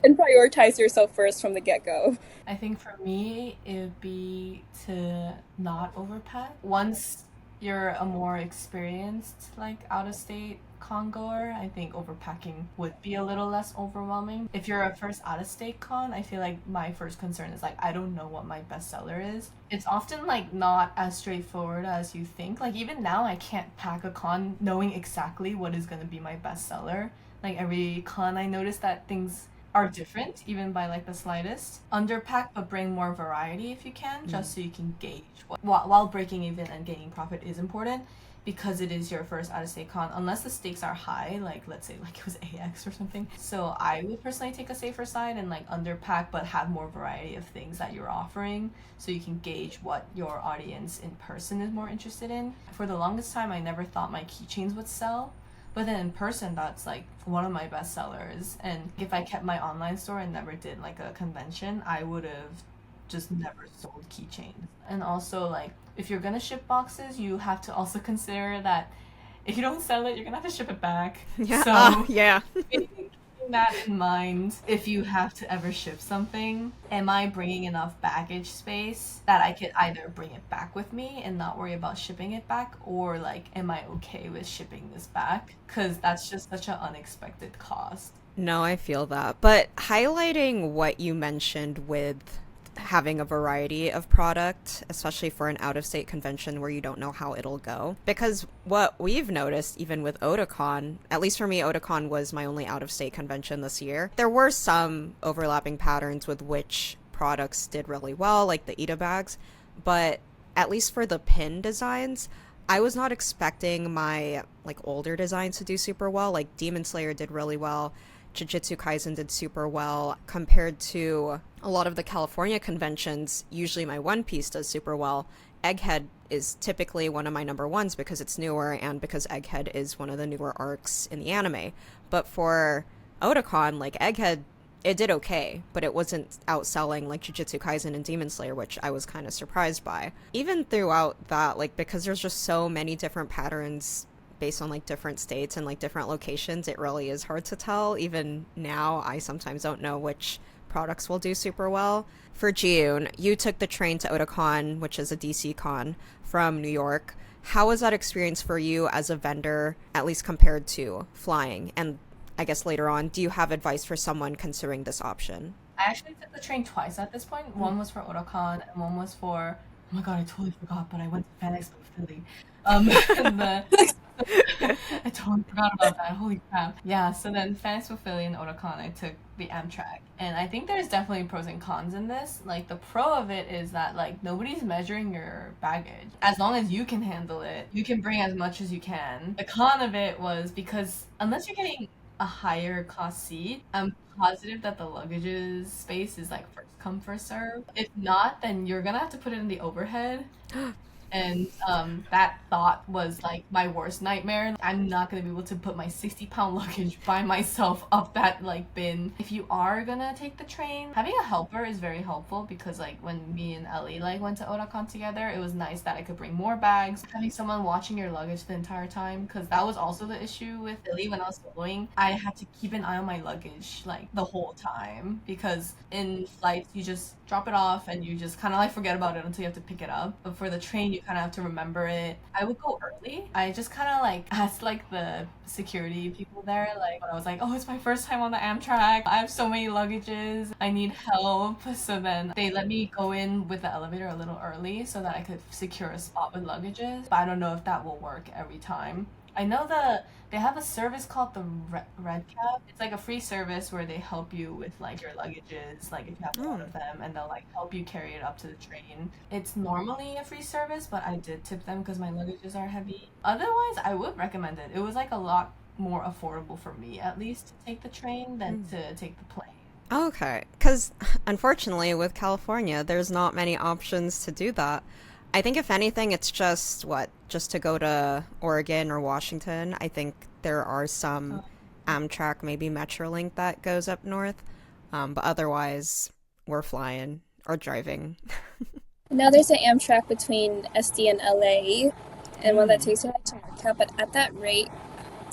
and prioritize yourself first from the get-go. I think for me it would be to not overpack. Once you're a more experienced like out-of-state con goer, I think overpacking would be a little less overwhelming. If you're a first out-of-state con, I feel like my first concern is like I don't know what my bestseller is. It's often like not as straightforward as you think. Like even now I can't pack a con knowing exactly what is going to be my bestseller. Like every con I notice that things are different, even by like the slightest. Underpack, but bring more variety if you can, just so you can gauge while breaking even and gaining profit is important, because it is your first out-of-state con, unless the stakes are high, like let's say like it was AX or something. So I would personally take a safer side and like underpack, but have more variety of things that you're offering, so you can gauge what your audience in person is more interested in. For the longest time I never thought my keychains would sell, but then in person that's like one of my best sellers. And if I kept my online store and never did like a convention, I would have just never sold keychains. And also like if you're gonna ship boxes, you have to also consider that if you don't sell it, you're gonna have to ship it back. Yeah. So Yeah. keeping that in mind, if you have to ever ship something, am I bringing enough baggage space that I could either bring it back with me and not worry about shipping it back, or like am I okay with shipping this back? Because that's just such an unexpected cost. No, I feel that. But highlighting what you mentioned with having a variety of product, especially for an out-of-state convention where you don't know how it'll go. Because what we've noticed, even with Otakon, at least for me, Otakon was my only out-of-state convention this year. There were some overlapping patterns with which products did really well, like the Ida bags, but at least for the pin designs, I was not expecting my like older designs to do super well. Like Demon Slayer did really well. Jujutsu Kaisen did super well compared to a lot of the California conventions. Usually my One Piece does super well. Egghead is typically one of my number ones because it's newer and because Egghead is one of the newer arcs in the anime. But for Otakon, like Egghead, it did okay, but it wasn't outselling like Jujutsu Kaisen and Demon Slayer, which I was kind of surprised by. Even throughout that, like, because there's just so many different patterns based on like different states and like different locations, it really is hard to tell. Even now, I sometimes don't know which products will do super well. For Jiyoon, you took the train to Otakon, which is a DC con from New York. How was that experience for you as a vendor, at least compared to flying? And I guess later on, do you have advice for someone considering this option? I actually took the train twice at this point. One was for Otakon and one was for, oh my god, I totally forgot, but I went to Fan Expo Philly. I totally forgot about that. Holy crap. Yeah, so then Fan Expo Philly and Otakon, I took the Amtrak. And I think there's definitely pros and cons in this. Like, the pro of it is that, like, nobody's measuring your baggage. As long as you can handle it, you can bring as much as you can. The con of it was because unless you're getting a higher cost seat, I'm positive that the luggage's space is like first come first serve. If not, then you're gonna have to put it in the overhead. And that thought was like my worst nightmare. I'm not gonna be able to put my 60-pound luggage by myself up that like bin. If you are gonna take the train, having a helper is very helpful because like when me and Ellie like went to Otakon together, it was nice that I could bring more bags. Having someone watching your luggage the entire time, because that was also the issue with Ellie when I was soloing. I had to keep an eye on my luggage like the whole time because in flights you just drop it off and you just kind of like forget about it until you have to pick it up. But for the train, you kind of have to remember it. I would go early. I just kind of like asked like the security people there, like when I was like, oh, it's my first time on the Amtrak. I have so many luggages. I need help. So then they let me go in with the elevator a little early so that I could secure a spot with luggages. But I don't know if that will work every time. I know they have a service called the Red Cab. It's like a free service where they help you with like your luggages, like if you have a lot of them, and they'll like help you carry it up to the train. It's normally a free service, but I did tip them because my luggages are heavy. Otherwise, I would recommend it. It was like a lot more affordable for me, at least, to take the train than to take the plane. Okay, because unfortunately with California, there's not many options to do that. I think if anything, it's just to go to Oregon or Washington. I think there are some Amtrak, maybe Metrolink that goes up north. But otherwise, we're flying or driving. Now there's an Amtrak between SD and LA, and one that takes you to Marquette, but at that rate,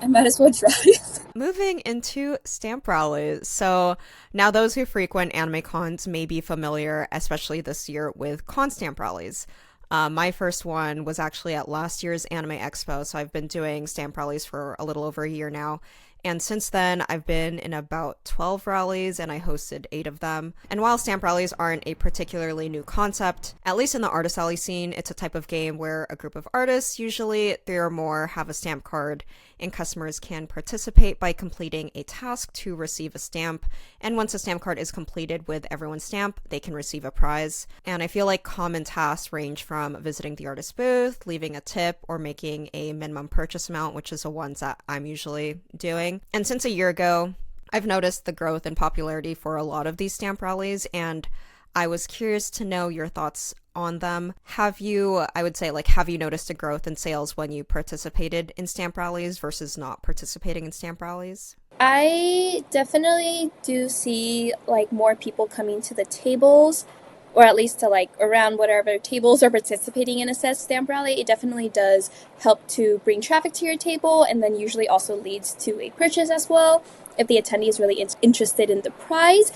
I might as well drive. Moving into Stamp Rallies. So now those who frequent anime cons may be familiar, especially this year, with con Stamp Rallies. My first one was actually at last year's Anime Expo, so I've been doing Stamp Rallies for a little over a year now. And since then, I've been in about 12 rallies, and I hosted 8 of them. And while Stamp Rallies aren't a particularly new concept, at least in the artist alley scene, it's a type of game where a group of artists, usually 3 or more, have a stamp card, and customers can participate by completing a task to receive a stamp. And once a stamp card is completed with everyone's stamp, they can receive a prize. And I feel like common tasks range from visiting the artist booth, leaving a tip, or making a minimum purchase amount, which is the ones that I'm usually doing. And since a year ago, I've noticed the growth in popularity for a lot of these stamp rallies, and I was curious to know your thoughts on them. Have you noticed a growth in sales when you participated in stamp rallies versus not participating in stamp rallies? I definitely do see like more people coming to the tables, or at least to like around whatever tables are participating in a set stamp rally. It definitely does help to bring traffic to your table, and then usually also leads to a purchase as well if the attendee is really interested in the prize.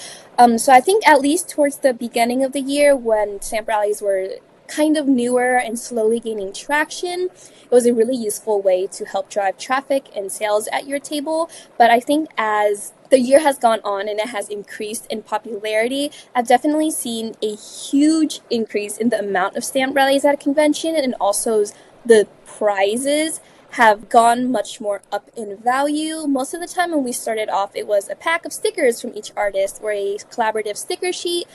So I think at least towards the beginning of the year, when stamp rallies were kind of newer and slowly gaining traction, it was a really useful way to help drive traffic and sales at your table. But I think as the year has gone on and it has increased in popularity, I've definitely seen a huge increase in the amount of stamp rallies at a convention, and also the prizes have gone much more up in value. Most of the time when we started off, it was a pack of stickers from each artist or a collaborative sticker sheet.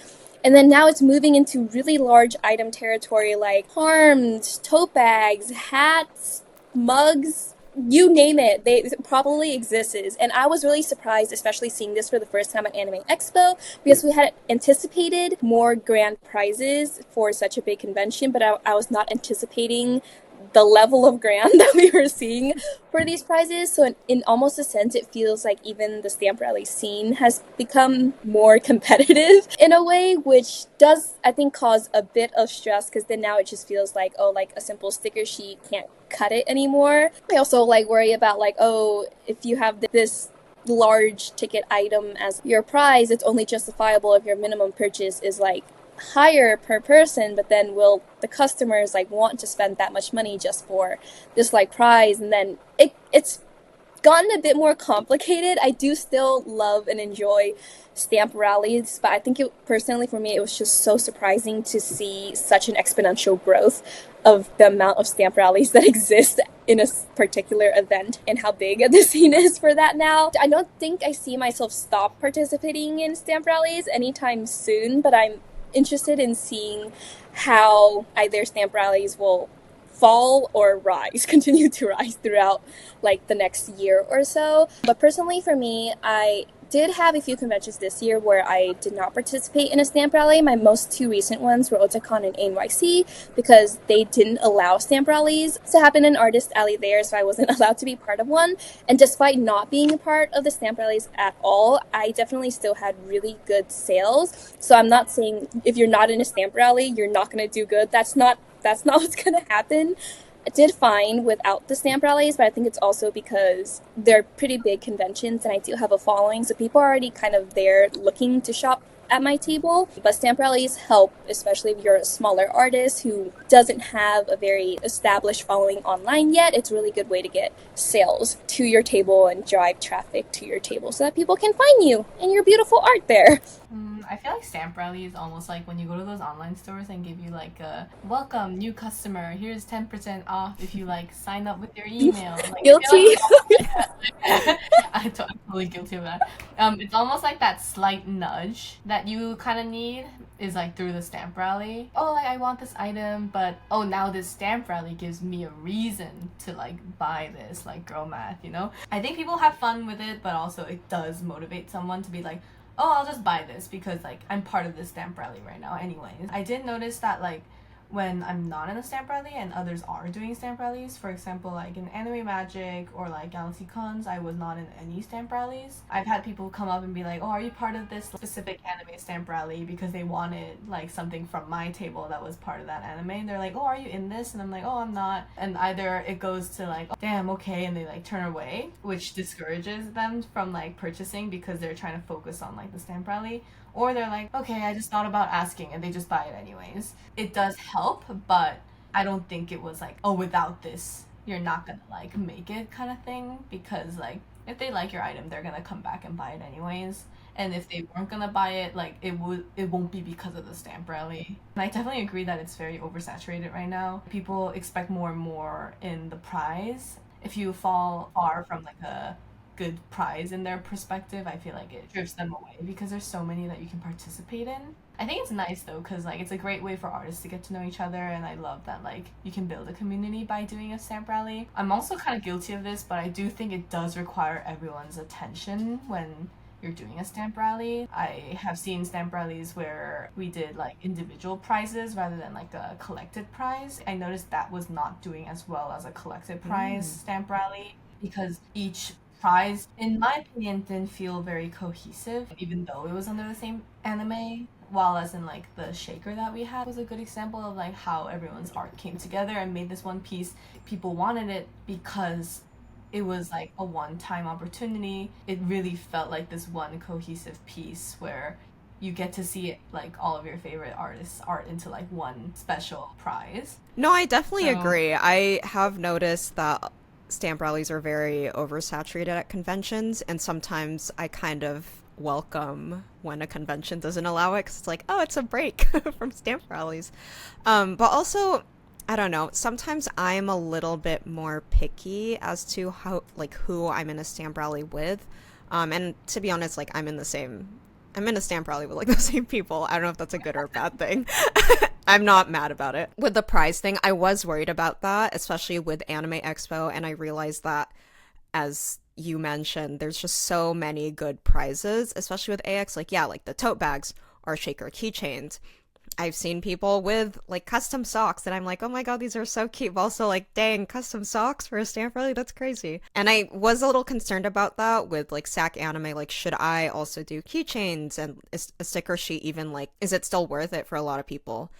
And then now it's moving into really large item territory like charms, tote bags, hats, mugs, you name it, they probably exists. And I was really surprised, especially seeing this for the first time at Anime Expo, because we had anticipated more grand prizes for such a big convention, but I was not anticipating the level of grand that we were seeing for these prizes. So in almost a sense, it feels like even the Stamp Rally scene has become more competitive in a way, which does, I think, cause a bit of stress, because then now it just feels like, oh, like a simple sticker sheet can't cut it anymore. I also like worry about like, oh, if you have this large ticket item as your prize, it's only justifiable if your minimum purchase is like higher per person, but then will the customers like want to spend that much money just for this like prize? And then it's gotten a bit more complicated. I do still love and enjoy Stamp Rallies, but I think personally for me, it was just so surprising to see such an exponential growth of the amount of Stamp Rallies that exist in a particular event, and how big the scene is for that now. I don't think I see myself stop participating in Stamp Rallies anytime soon, but I'm interested in seeing how either Stamp Rallies will fall or rise, continue to rise throughout like the next year or so. But personally for me, I did have a few conventions this year where I did not participate in a Stamp Rally. My most two recent ones were Otakon and NYC, because they didn't allow Stamp Rallies to happen in Artist Alley there, so I wasn't allowed to be part of one. And despite not being a part of the Stamp Rallies at all, I definitely still had really good sales. So I'm not saying if you're not in a Stamp Rally, you're not going to do good. That's not what's going to happen. I did fine without the Stamp Rallies, but I think it's also because they're pretty big conventions and I do have a following, so people are already kind of there looking to shop at my table. But Stamp Rallies help, especially if you're a smaller artist who doesn't have a very established following online yet. It's a really good way to get sales to your table and drive traffic to your table so that people can find you and your beautiful art there. I feel like Stamp Rally is almost like when you go to those online stores and give you like a welcome new customer, here's 10% off if you like sign up with your email. Like, Guilty. I'm totally guilty of that. It's almost like that slight nudge that you kind of need is like through the Stamp Rally. Oh, like I want this item, but oh, now this Stamp Rally gives me a reason to like buy this, like girl math, you know? I think people have fun with it, but also it does motivate someone to be like, oh, I'll just buy this because like I'm part of this Stamp Rally right now anyways. I did notice that like when I'm not in a Stamp Rally and others are doing Stamp Rallies, for example like in Anime Magic or like Galaxy Cons, I was not in any Stamp Rallies. I've had people come up and be like, oh, are you part of this specific anime Stamp Rally, because they wanted like something from my table that was part of that anime, and they're like, oh, are you in this? And I'm like, oh, I'm not. And either it goes to like, oh, damn, okay, and they like turn away, which discourages them from like purchasing because they're trying to focus on like the Stamp Rally. Or they're like, okay, I just thought about asking, and they just buy it anyways. It does help, but I don't think it was like, oh, without this, you're not gonna like make it kind of thing. Because like, if they like your item, they're gonna come back and buy it anyways. And if they weren't gonna buy it, like it won't be because of the Stamp Rally. And I definitely agree that it's very oversaturated right now. People expect more and more in the prize. If you fall far from like a good prize in their perspective, I feel like it drifts them away because there's so many that you can participate in. I think it's nice though, because like it's a great way for artists to get to know each other, and I love that like you can build a community by doing a Stamp Rally. I'm also kind of guilty of this, but I do think it does require everyone's attention when you're doing a Stamp Rally. I have seen Stamp Rallies where we did like individual prizes rather than like a collected prize. I noticed that was not doing as well as a collected prize Stamp Rally, because each prize, in my opinion, didn't feel very cohesive, even though it was under the same anime. While as in like the shaker that we had was a good example of like how everyone's art came together and made this one piece. People wanted it because it was like a one-time opportunity. It really felt like this one cohesive piece where you get to see it, like all of your favorite artists' art into like one special prize. No, I definitely agree. I have noticed that Stamp Rallies are very oversaturated at conventions, and sometimes I kind of welcome when a convention doesn't allow it, because it's like, oh, it's a break from Stamp Rallies. But also, I don't know, sometimes I'm a little bit more picky as to how, like, who I'm in a Stamp Rally with. And to be honest, like, I'm in the same I'm in a stamp rally with like the same people. I don't know if that's a good or a bad thing. I'm not mad about it. With the prize thing, I was worried about that, especially with Anime Expo, and I realized that, as you mentioned, there's just so many good prizes, especially with AX. Like, yeah, like the tote bags or shaker keychains. I've seen people with like custom socks and I'm like, oh my god, these are so cute. But also like, dang, custom socks for a stamp rally? That's crazy. And I was a little concerned about that with like SAC Anime. Like, should I also do keychains? And is a sticker sheet even like, is it still worth it for a lot of people?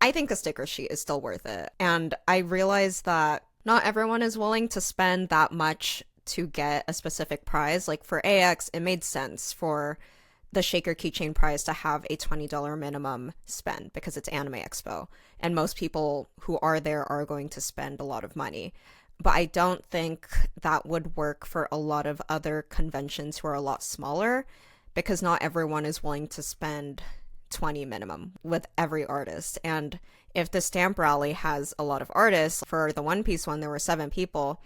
I think a sticker sheet is still worth it. And I realized that not everyone is willing to spend that much to get a specific prize. Like for AX, it made sense for the shaker keychain prize to have a $20 minimum spend because it's Anime Expo. And most people who are there are going to spend a lot of money. But I don't think that would work for a lot of other conventions who are a lot smaller because not everyone is willing to spend 20 minimum with every artist. And if the stamp rally has a lot of artists, for the One Piece one, there were 7 people.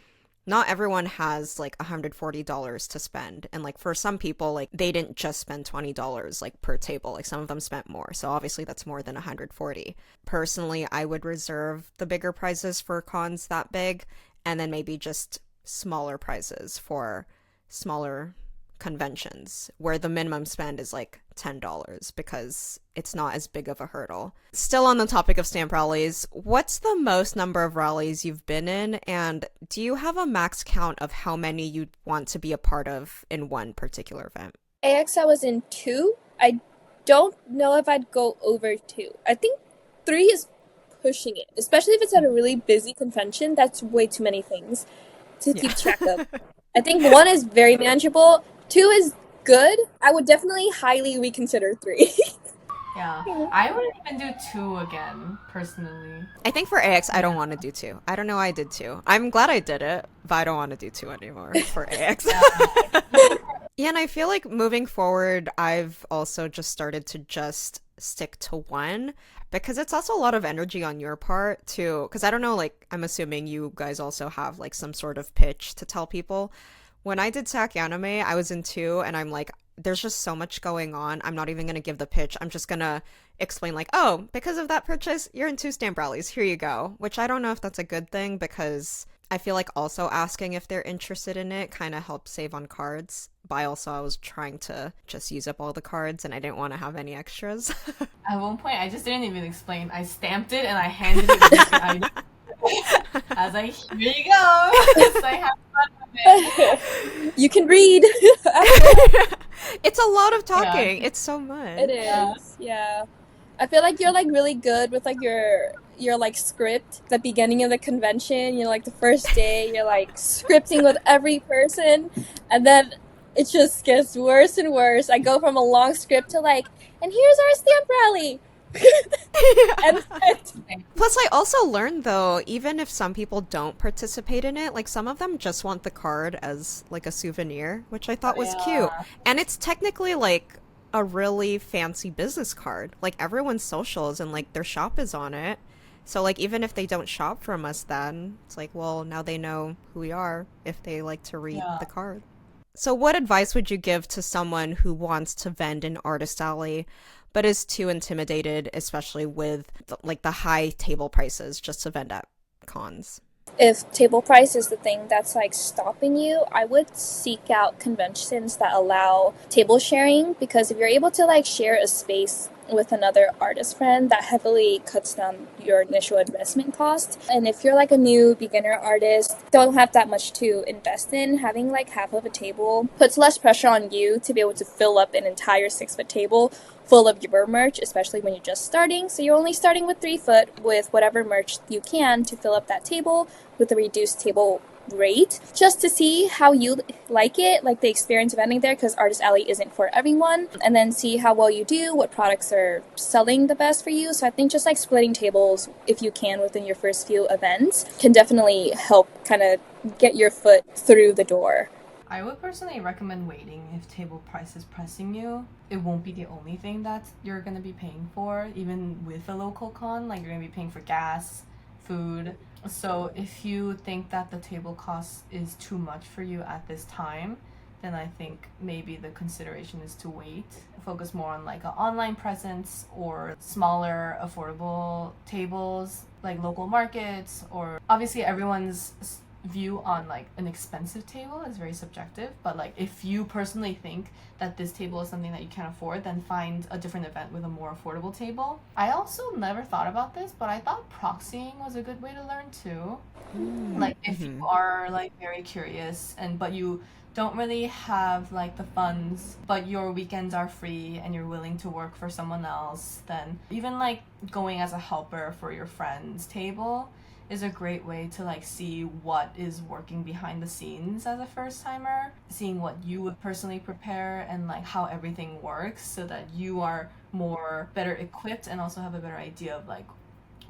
Not everyone has like $140 to spend. And like for some people, like they didn't just spend $20 like per table. Like some of them spent more. So obviously that's more than 140. Personally, I would reserve the bigger prizes for cons that big and then maybe just smaller prizes for smaller conventions where the minimum spend is like $10 because it's not as big of a hurdle. Still on the topic of stamp rallies, what's the most number of rallies you've been in, and do you have a max count of how many you'd want to be a part of in one particular event? AX, I was in 2. I don't know if I'd go over 2. I think 3 is pushing it, especially if it's at a really busy convention. That's way too many things to keep track of. I think 1 is very manageable. 2 is good. I would definitely highly reconsider 3. Yeah, I wouldn't even do 2 again, personally. I think for AX, I don't want to do 2. I don't know why I did 2. I'm glad I did it, but I don't want to do 2 anymore for AX. Yeah, and I feel like moving forward, I've also just started to just stick to 1 because it's also a lot of energy on your part too. Because I don't know, like, I'm assuming you guys also have like some sort of pitch to tell people. When I did SAC Anime, I was in 2 and I'm like, there's just so much going on. I'm not even going to give the pitch. I'm just going to explain like, oh, because of that purchase, you're in 2 stamp rallies. Here you go. Which I don't know if that's a good thing because I feel like also asking if they're interested in it kind of helps save on cards. But I was trying to just use up all the cards and I didn't want to have any extras. At one point, I just didn't even explain. I stamped it and I handed it to I was like, here you go. So I have fun with it. You can read. It's a lot of talking. Yeah. It's so much. It is. Yeah. I feel like you're like really good with like your like script at the beginning of the convention. You're like the first day, you're like scripting with every person, and then it just gets worse and worse. I go from a long script to like, and here's our stamp rally. Plus, I also learned though, even if some people don't participate in it, like some of them just want the card as like a souvenir, which I thought was cute. And it's technically like a really fancy business card. Like everyone's socials and like their shop is on it. So like even if they don't shop from us, then it's like, well, now they know who we are if they like to read the card. So what advice would you give to someone who wants to vend in Artist Alley but is too intimidated, especially with like the high table prices, just to vend at cons? If table price is the thing that's like stopping you, I would seek out conventions that allow table sharing, because if you're able to like share a space with another artist friend, that heavily cuts down your initial investment cost. And if you're like a new beginner artist, don't have that much to invest in, having like half of a table puts less pressure on you to be able to fill up an entire 6-foot table full of your merch, especially when you're just starting. So you're only starting with 3 foot with whatever merch you can to fill up that table with a reduced table rate, just to see how you like it, like the experience of ending there, because Artist Alley isn't for everyone, and then see how well you do, what products are selling the best for you. So I think just like splitting tables, if you can, within your first few events can definitely help kind of get your foot through the door. I would personally recommend waiting if table price is pressing you. It won't be the only thing that you're going to be paying for, even with a local con. Like, you're going to be paying for gas, food. So if you think that the table cost is too much for you at this time, then I think maybe the consideration is to wait, focus more on like an online presence or smaller affordable tables like local markets, or obviously everyone's view on like an expensive table is very subjective, but like if you personally think that this table is something that you can't afford, then find a different event with a more affordable table. I also never thought about this, but I thought proxying was a good way to learn too. Like if you are like very curious but you don't really have like the funds, but your weekends are free and you're willing to work for someone else, then even like going as a helper for your friend's table is a great way to like see what is working behind the scenes as a first timer, seeing what you would personally prepare and like how everything works, so that you are better equipped and also have a better idea of like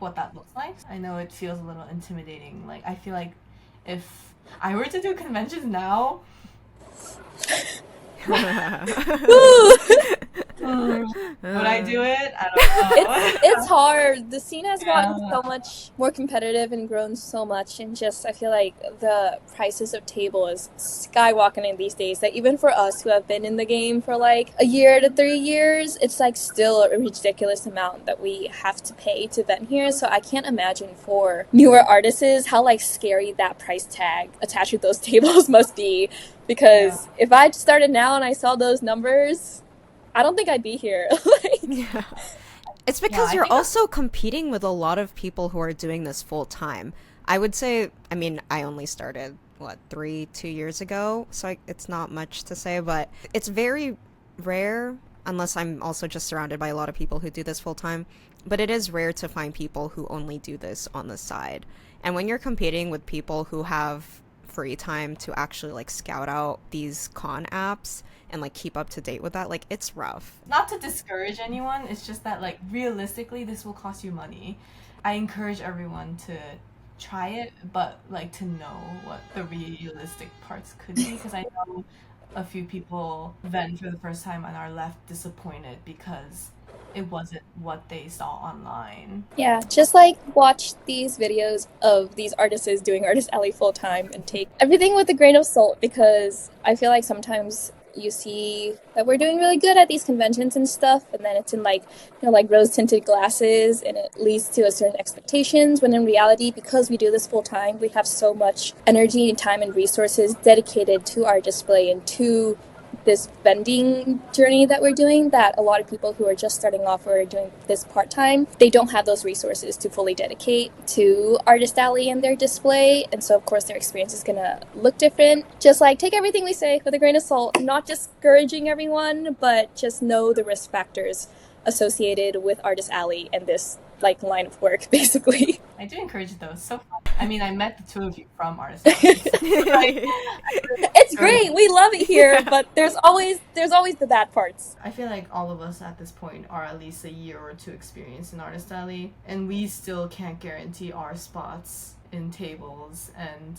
what that looks like. I know it feels a little intimidating. Like I feel like if I were to do conventions now, would I do it? I don't know. It's hard. The scene has gotten so much more competitive and grown so much, and just I feel like the prices of table is skyrocketing these days. That even for us who have been in the game for like a year to 3 years, it's like still a ridiculous amount that we have to pay to vent here. So I can't imagine for newer artists how like scary that price tag attached to those tables must be. Because if I started now and I saw those numbers, I don't think I'd be here. Yeah. It's because you're also competing with a lot of people who are doing this full time. I would say, I mean, I only started, 2 years ago, so it's not much to say, but it's very rare, unless I'm also just surrounded by a lot of people who do this full time, but it is rare to find people who only do this on the side. And when you're competing with people who have free time to actually like scout out these con apps and like keep up to date with that, like it's rough. Not to discourage anyone, it's just that like realistically this will cost you money. I encourage everyone to try it, but like to know what the realistic parts could be, because I know a few people vent for the first time and are left disappointed because it wasn't what they saw online. Yeah, just like watch these videos of these artists doing Artist Alley full time and take everything with a grain of salt, because I feel like sometimes you see that we're doing really good at these conventions and stuff, and then it's in like, you know, like rose tinted glasses, and it leads to a certain expectations, when in reality, because we do this full time, we have so much energy and time and resources dedicated to our display and to this vending journey that we're doing, that a lot of people who are just starting off or are doing this part-time, they don't have those resources to fully dedicate to Artist Alley and their display, and so of course their experience is gonna look different. Just like take everything we say with a grain of salt, not discouraging everyone, but just know the risk factors associated with Artist Alley and this like line of work, basically. I do encourage it though. It's so fun. I mean, I met the two of you from Artist Alley. It's great. We love it here, but there's always the bad parts. I feel like all of us at this point are at least a year or two experience in Artist Alley, and we still can't guarantee our spots in tables, and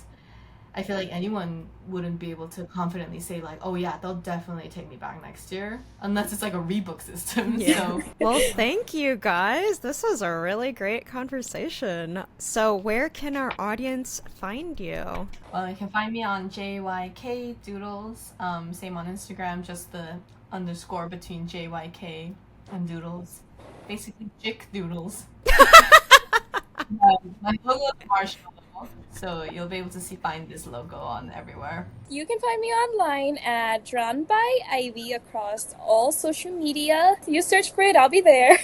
I feel like anyone wouldn't be able to confidently say like, oh yeah, they'll definitely take me back next year, unless it's like a rebook system. Yeah. So. Well, thank you guys. This was a really great conversation. So where can our audience find you? Well, you can find me on JYK Doodles. Same on Instagram, just the underscore between JYK and Doodles. Basically, JYK Doodles. My logo is Marshall. So you'll be able to find this logo on everywhere. You can find me online at DrawnbyIvy across all social media. You search for it, I'll be there.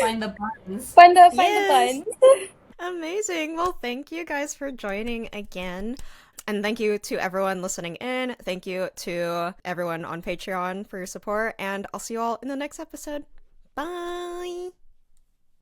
Find the buttons. Find the buttons. Amazing. Well, thank you guys for joining again. And thank you to everyone listening in. Thank you to everyone on Patreon for your support. And I'll see you all in the next episode. Bye.